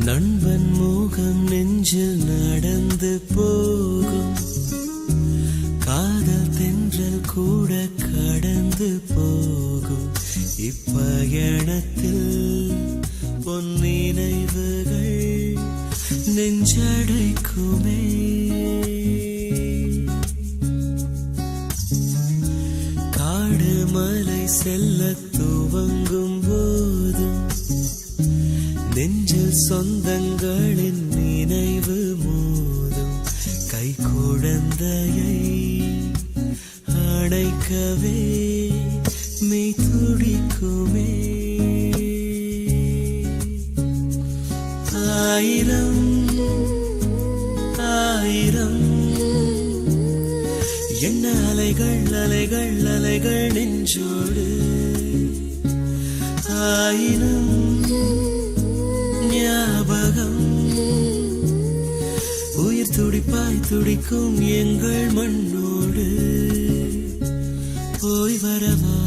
நண்பன் முகம் நெஞ்சில் நடந்து போகும், காதல் தென்றல் கூட கடந்து போகும். இப்பயணத்தில் பொன் நினைவுகள் நெஞ்சடைக்குமே. காடு மலை செல்ல துவங்கும் போதும் நெஞ்சில் சொந்தங்களின் நினைவு மோதும். கை குழந்தையை அணைக்கவே மெய் துடிக்குமே. ஆயிரம் ஆயிரம் என்ன அலைகள் அலைகள் அலைகள் நெஞ்சோடு. ஆயிரம் ஞாபகம் உயிர் துடிப்பாய் துடிக்கும் எங்கள் மண்ணோடு. போய் வரவா